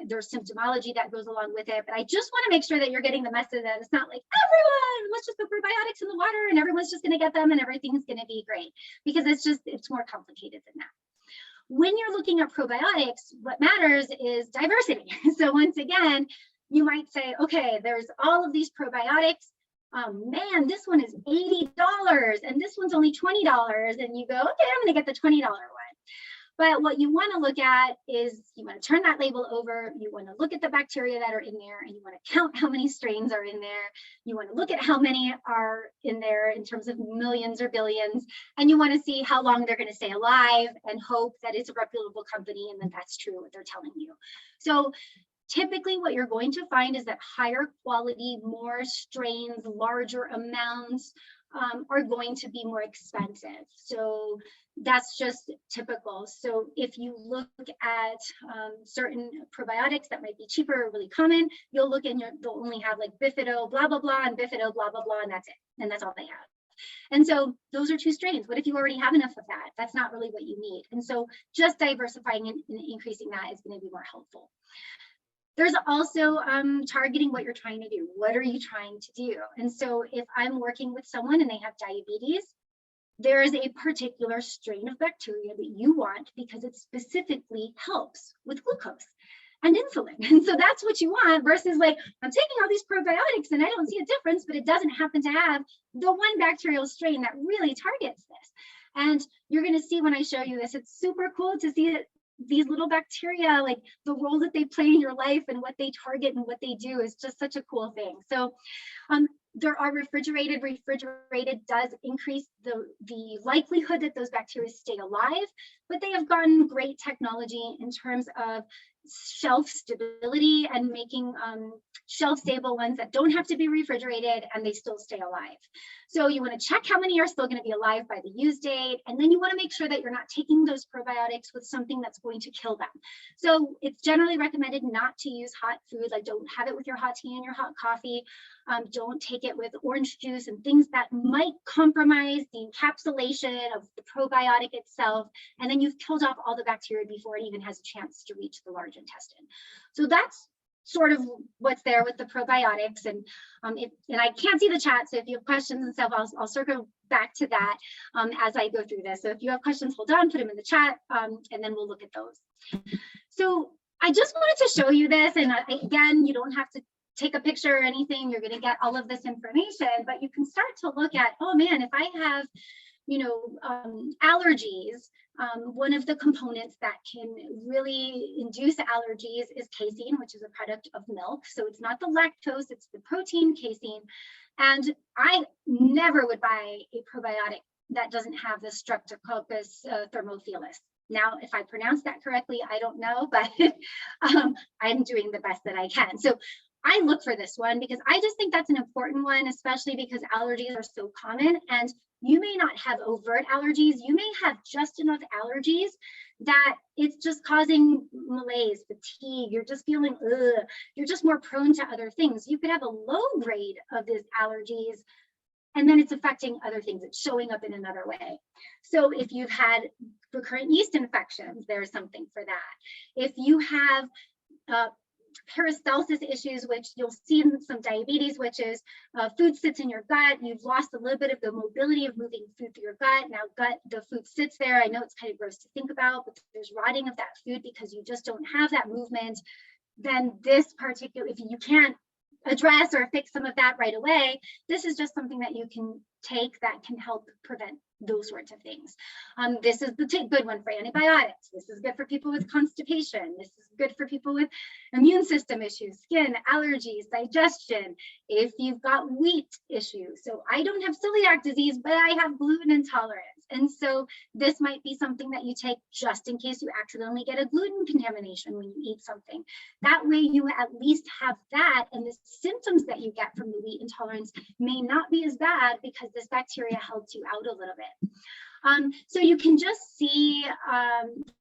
There's symptomology that goes along with it. But I just want to make sure that you're getting the message that it's not like, everyone, let's just put probiotics in the water and everyone's just going to get them and everything's going to be great. Because it's more complicated than that. When you're looking at probiotics, what matters is diversity. So once again, you might say, okay, there's all of these probiotics. Man, this one is $80 and this one's only $20. And you go, okay, I'm going to get the $20 one. But what you want to look at is you want to turn that label over. You want to look at the bacteria that are in there, and you want to count how many strains are in there. You want to look at how many are in there in terms of millions or billions. And you want to see how long they're going to stay alive and hope that it's a reputable company and that that's true what they're telling you. So typically what you're going to find is that higher quality, more strains, larger amounts are going to be more expensive. So that's just typical. So if you look at certain probiotics that might be cheaper or really common, you'll look and they'll only have like bifido, blah, blah, blah, and bifido, blah, blah, blah, and that's it. And that's all they have. And so those are 2 strains. What if you already have enough of that? That's not really what you need. And so just diversifying and increasing that is going to be more helpful. There's also targeting what you're trying to do. What are you trying to do? And so if I'm working with someone and they have diabetes, there is a particular strain of bacteria that you want because it specifically helps with glucose and insulin. And so that's what you want versus like, I'm taking all these probiotics and I don't see a difference, but it doesn't happen to have the one bacterial strain that really targets this. And you're going to see when I show you this, it's super cool to see that these little bacteria, like the role that they play in your life and what they target and what they do is just such a cool thing. So there are refrigerated does increase the likelihood that those bacteria stay alive, but they have gotten great technology in terms of shelf stability and making shelf stable ones that don't have to be refrigerated and they still stay alive. So you want to check how many are still going to be alive by the use date, and then you want to make sure that you're not taking those probiotics with something that's going to kill them. So it's generally recommended not to use hot food, like don't have it with your hot tea and your hot coffee. Don't take it with orange juice and things that might compromise the encapsulation of the probiotic itself, and then you've killed off all the bacteria before it even has a chance to reach the large intestine. So that's sort of what's there with the probiotics. And and I can't see the chat, so if you have questions and stuff, I'll circle back to that as I go through this. So if you have questions, hold on, put them in the chat, and then we'll look at those. So I just wanted to show you this, and again, you don't have to take a picture or anything. You're going to get all of this information, but you can start to look at, oh man, if I have, allergies, one of the components that can really induce allergies is casein, which is a product of milk. So it's not the lactose, it's the protein casein. And I never would buy a probiotic that doesn't have the Streptococcus thermophilus. Now, if I pronounce that correctly, I don't know, but I'm doing the best that I can. So I look for this one because I just think that's an important one, especially because allergies are so common, and you may not have overt allergies. You may have just enough allergies that it's just causing malaise, fatigue. You're just feeling, you're just more prone to other things. You could have a low grade of these allergies, and then it's affecting other things. It's showing up in another way. So if you've had recurrent yeast infections, there's something for that. If you have peristalsis issues, which you'll see in some diabetes, which is food sits in your gut. You've lost a little bit of the mobility of moving food through your gut. Now the food sits there. I know it's kind of gross to think about, but there's rotting of that food because you just don't have that movement. Then this particular, if you can't address or fix some of that right away, this is just something that you can take that can help prevent those sorts of things. This is the good one for antibiotics. This is good for people with constipation. This is good for people with immune system issues, skin, allergies, digestion. If you've got wheat issues. So I don't have celiac disease, but I have gluten intolerance. And so this might be something that you take just in case you accidentally get a gluten contamination when you eat something. That way you at least have that, and the symptoms that you get from the wheat intolerance may not be as bad because this bacteria helps you out a little bit. So you can just see,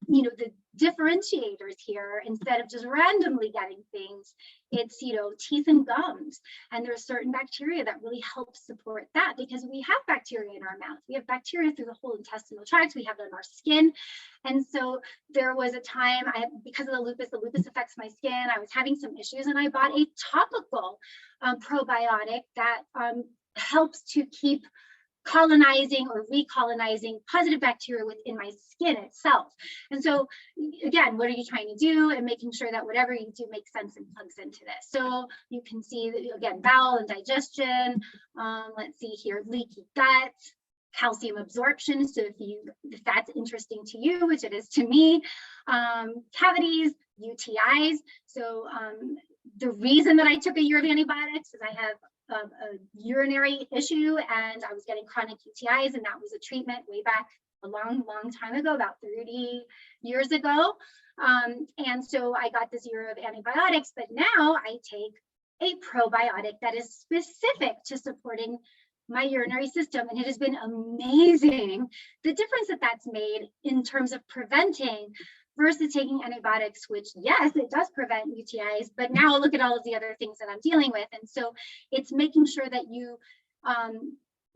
the differentiators here. Instead of just randomly getting things, it's, teeth and gums. And there's certain bacteria that really help support that because we have bacteria in our mouth. We have bacteria through the whole intestinal tract. We have it in our skin. And so there was a time, because of the lupus affects my skin. I was having some issues and I bought a topical probiotic that helps to keep colonizing or recolonizing positive bacteria within my skin itself. And so again, what are you trying to do? And making sure that whatever you do makes sense and plugs into this. So you can see that, again, bowel and digestion. Let's see here, leaky gut, calcium absorption. So if that's interesting to you, which it is to me, cavities, UTIs. So the reason that I took a year of antibiotics is I have a urinary issue and I was getting chronic UTIs, and that was a treatment way back a long time ago, about 30 years ago. And so I got this year of antibiotics, but now I take a probiotic that is specific to supporting my urinary system. And it has been amazing the difference that that's made in terms of preventing versus taking antibiotics, which yes, it does prevent UTIs, but now look at all of the other things that I'm dealing with. And so it's making sure that you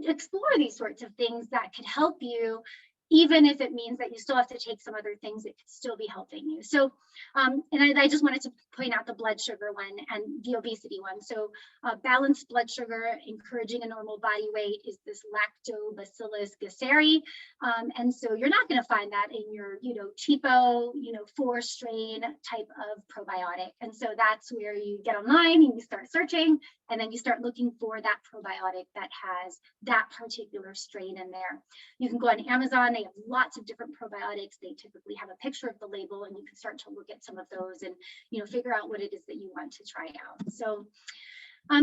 explore these sorts of things that could help you, even if it means that you still have to take some other things that could still be helping you. So, and I just wanted to point out the blood sugar one and the obesity one. So balanced blood sugar, encouraging a normal body weight, is this Lactobacillus gasseri. And so you're not going to find that in your, cheapo, 4-strain type of probiotic. And so that's where you get online and you start searching, and then you start looking for that probiotic that has that particular strain in there. You can go on Amazon. They have lots of different probiotics. They typically have a picture of the label, and you can start to look at some of those and figure out what it is that you want to try out. So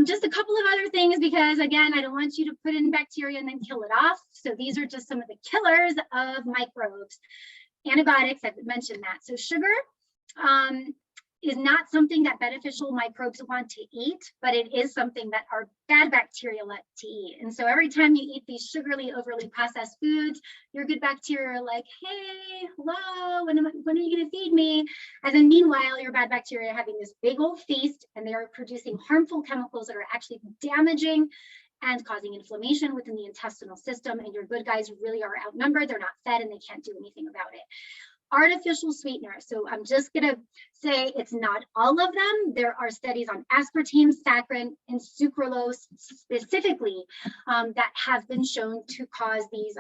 just a couple of other things, because again, I don't want you to put in bacteria and then kill it off. So these are just some of the killers of microbes. antibiotics, I've mentioned that. So sugar is not something that beneficial microbes want to eat, but it is something that our bad bacteria like to eat. And so every time you eat these sugarly, overly processed foods, your good bacteria are like, hey, hello, when are you going to feed me? And then meanwhile, your bad bacteria are having this big old feast, and they are producing harmful chemicals that are actually damaging and causing inflammation within the intestinal system. And your good guys really are outnumbered. They're not fed, and they can't do anything about it. Artificial sweeteners. So I'm just going to say it's not all of them. There are studies on aspartame, saccharin, and sucralose specifically that have been shown to cause these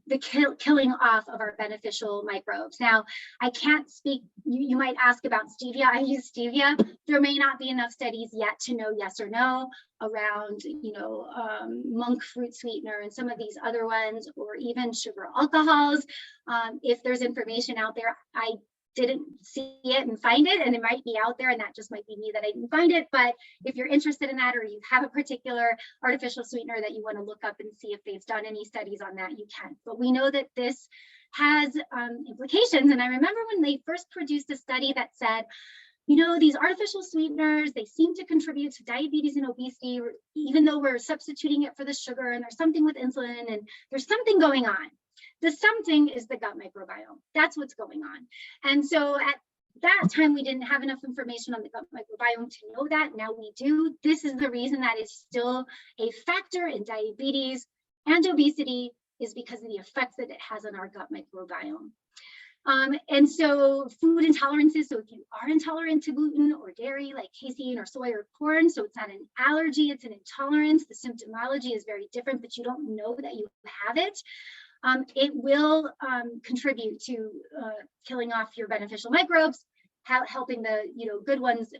the killing off of our beneficial microbes. Now, I can't speak. You might ask about stevia. I use stevia. There may not be enough studies yet to know yes or no around, monk fruit sweetener and some of these other ones, or even sugar alcohols. If there's information out there, I didn't see it and find it, and it might be out there, and that just might be me that I didn't find it. But if you're interested in that, or you have a particular artificial sweetener that you want to look up and see if they've done any studies on that, you can. But we know that this has implications. And I remember when they first produced a study that said, these artificial sweeteners, they seem to contribute to diabetes and obesity, even though we're substituting it for the sugar, and there's something with insulin, and there's something going on. The something is the gut microbiome. That's what's going on. And so at that time, we didn't have enough information on the gut microbiome to know that. Now we do. This is the reason that it's still a factor in diabetes and obesity, is because of the effects that it has on our gut microbiome. And so food intolerances, so if you are intolerant to gluten or dairy, like casein or soy or corn, so it's not an allergy, it's an intolerance. The symptomology is very different, but you don't know that you have it. It will contribute to killing off your beneficial microbes, helping the good ones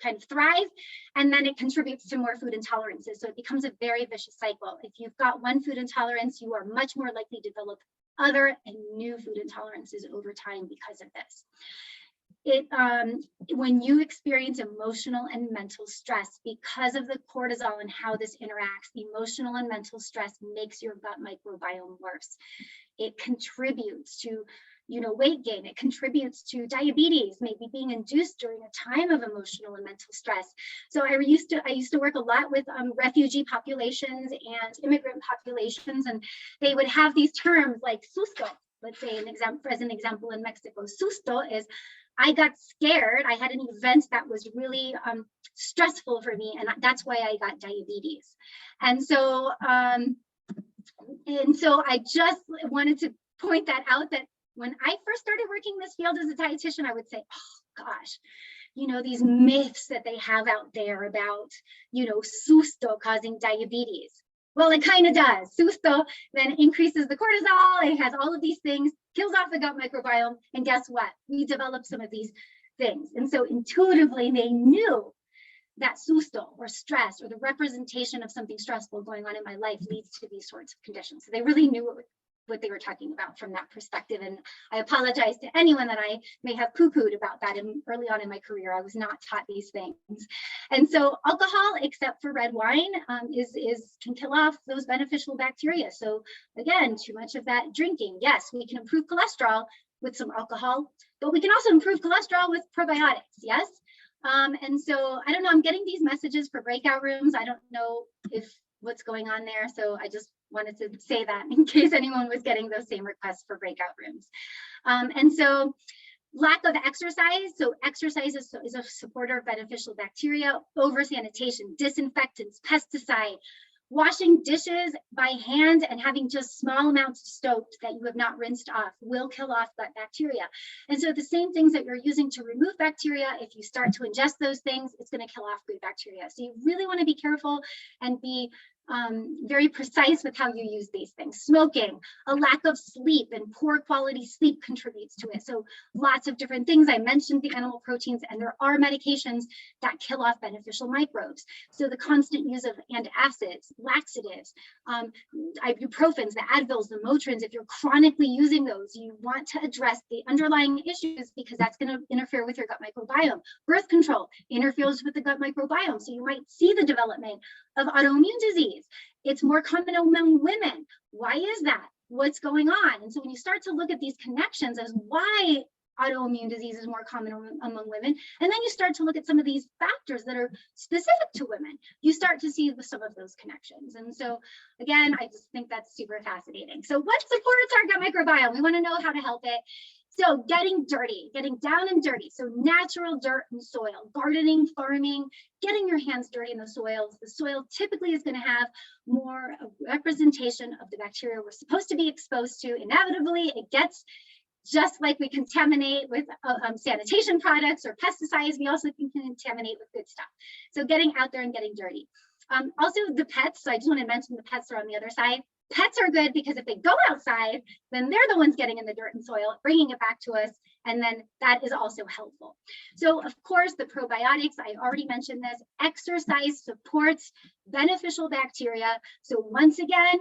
kind of thrive, and then it contributes to more food intolerances. So it becomes a very vicious cycle. If you've got one food intolerance, you are much more likely to develop other and new food intolerances over time because of this. When you experience emotional and mental stress because of the cortisol and how this interacts, emotional and mental stress makes your gut microbiome worse. It contributes to weight gain. It contributes to diabetes, maybe being induced during a time of emotional and mental stress. So I used to work a lot with refugee populations and immigrant populations, and they would have these terms like susto. Let's say as an example in Mexico, susto is I got scared. I had an event that was really stressful for me, and that's why I got diabetes. And so I just wanted to point that out, that when I first started working this field as a dietitian, I would say, oh gosh, these myths that they have out there about, susto causing diabetes. Well, it kind of does. Susto then increases the cortisol. It has all of these things, kills off the gut microbiome. And guess what? We develop some of these things. And so intuitively, they knew that susto, or stress, or the representation of something stressful going on in my life, leads to these sorts of conditions. So they really knew what they were talking about from that perspective. And I apologize to anyone that I may have poo-pooed about that early on in my career. I was not taught these things. And so alcohol, except for red wine, can kill off those beneficial bacteria. So again, too much of that drinking. Yes, we can improve cholesterol with some alcohol, but we can also improve cholesterol with probiotics. Yes. And so I don't know, I'm getting these messages for breakout rooms. I don't know what's going on there. So I just wanted to say that in case anyone was getting those same requests for breakout rooms. And so lack of exercise. So exercise is a supporter of beneficial bacteria. Over sanitation, disinfectants, pesticide, washing dishes by hand and having just small amounts of soap that you have not rinsed off will kill off gut bacteria. And so the same things that you're using to remove bacteria, if you start to ingest those things, it's going to kill off good bacteria. So you really want to be careful and be very precise with how you use these things. Smoking, a lack of sleep and poor quality sleep contributes to it. So lots of different things. I mentioned the animal proteins, and there are medications that kill off beneficial microbes. So the constant use of antacids, laxatives, ibuprofens, the Advils, the Motrins, if you're chronically using those, you want to address the underlying issues, because that's going to interfere with your gut microbiome. Birth control interferes with the gut microbiome. So you might see the development of autoimmune disease. It's more common among women. Why is that? what's going on. And so when you start to look at these connections as why autoimmune disease is more common among women, and then you start to look at some of these factors that are specific to women, you start to see some of those connections. And so again, I just think that's super fascinating. So what supports our gut microbiome? We want to know how to help it. So getting dirty, getting down and dirty. So natural dirt and soil, gardening, farming, getting your hands dirty in the soils. The soil typically is going to have more representation of the bacteria we're supposed to be exposed to. Inevitably, it gets, just like we contaminate with sanitation products or pesticides, we also can contaminate with good stuff. So getting out there and getting dirty. Also the pets, so I just want to mention the pets are on the other side. Pets are good because if they go outside, then they're the ones getting in the dirt and soil, bringing it back to us, and then that is also helpful. So of course, the probiotics, I already mentioned this, exercise supports beneficial bacteria. So once again,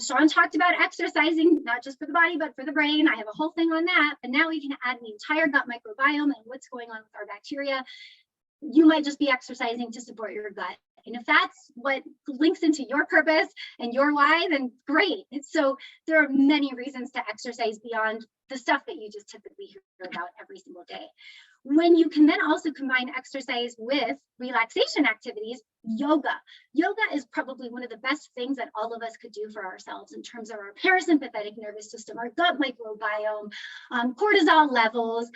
Sean talked about exercising, not just for the body, but for the brain. I have a whole thing on that, and now we can add the entire gut microbiome and what's going on with our bacteria. You might just be exercising to support your gut. And if that's what links into your purpose and your why, then great. So there are many reasons to exercise beyond the stuff that you just typically hear about every single day. When you can then also combine exercise with relaxation activities, yoga. Yoga is probably one of the best things that all of us could do for ourselves in terms of our parasympathetic nervous system, our gut microbiome, cortisol levels,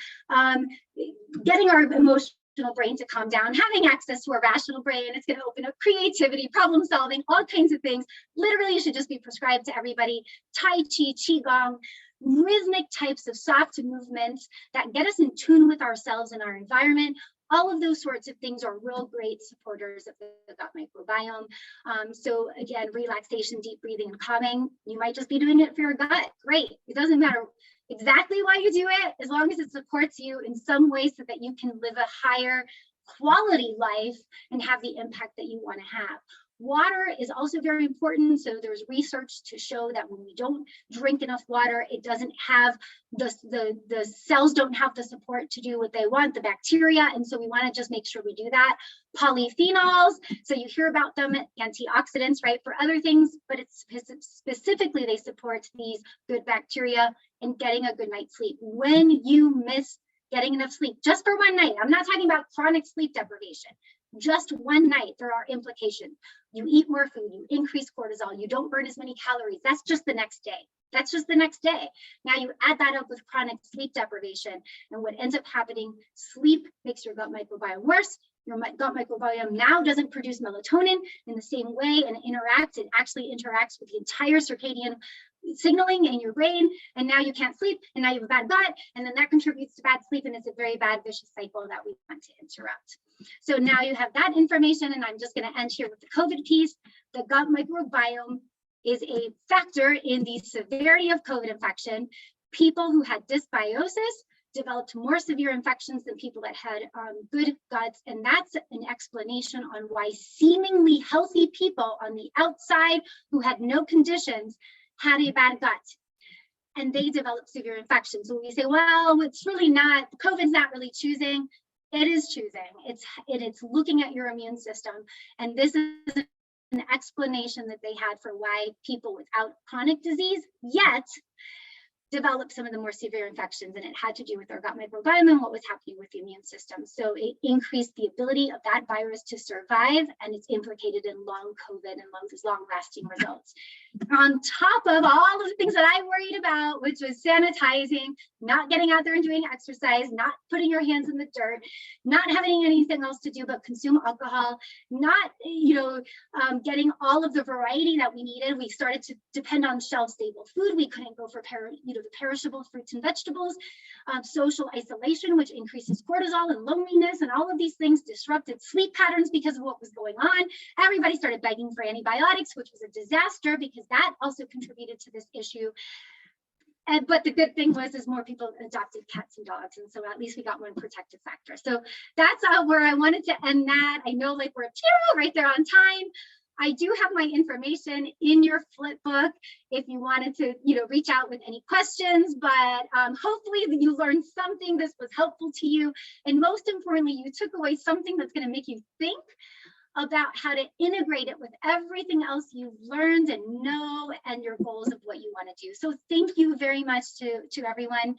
getting our emotional brain to calm down, having access to a rational brain. It's going to open up creativity, problem solving, all kinds of things. Literally, it should just be prescribed to everybody. Tai Chi, Qigong, rhythmic types of soft movements that get us in tune with ourselves and our environment. All of those sorts of things are real great supporters of the gut microbiome. So again, relaxation, deep breathing, and calming. You might just be doing it for your gut. Great. It doesn't matter exactly why you do it, as long as it supports you in some way so that you can live a higher quality life and have the impact that you want to have. Water is also very important. So there's research to show that when we don't drink enough water, it doesn't have the cells don't have the support to do what they want, the bacteria. And so we want to just make sure we do that. Polyphenols, so you hear about them, antioxidants, right, for other things, but it's specifically they support these good bacteria and getting a good night's sleep. When you miss getting enough sleep, just for one night, I'm not talking about chronic sleep deprivation, just one night, there are implications. You eat more food, you increase cortisol, you don't burn as many calories. That's just the next day. That's just the next day. Now you add that up with chronic sleep deprivation, and what ends up happening, sleep makes your gut microbiome worse. Your gut microbiome now doesn't produce melatonin in the same way, and it actually interacts with the entire circadian signaling in your brain, and now you can't sleep, and now you have a bad gut, and then that contributes to bad sleep, and it's a very bad vicious cycle that we want to interrupt. So now you have that information, and I'm just going to end here with the COVID piece. The gut microbiome is a factor in the severity of COVID infection. People who had dysbiosis developed more severe infections than people that had good guts, and that's an explanation on why seemingly healthy people on the outside who had no conditions had a bad gut, and they developed severe infections. So we say, well, it's really not, COVID's not really choosing. It is choosing. It's looking at your immune system, and this is an explanation that they had for why people without chronic disease yet developed some of the more severe infections, and it had to do with our gut microbiome and what was happening with the immune system. So it increased the ability of that virus to survive, and it's implicated in long COVID and long-lasting results. On top of all of the things that I worried about, which was sanitizing, not getting out there and doing exercise, not putting your hands in the dirt, not having anything else to do but consume alcohol, not getting all of the variety that we needed. We started to depend on shelf-stable food. We couldn't go for the perishable fruits and vegetables. Social isolation, which increases cortisol and loneliness, and all of these things disrupted sleep patterns because of what was going on. Everybody started begging for antibiotics, which was a disaster because that also contributed to this issue. But the good thing is more people adopted cats and dogs, and so at least we got one protective factor. So that's where I wanted to end that. I know we're right there on time. I do have my information in your flip book if you wanted to, reach out with any questions, but hopefully you learned something. This was helpful to you. And most importantly, you took away something that's going to make you think about how to integrate it with everything else you've learned and know and your goals of what you want to do. So thank you very much to everyone.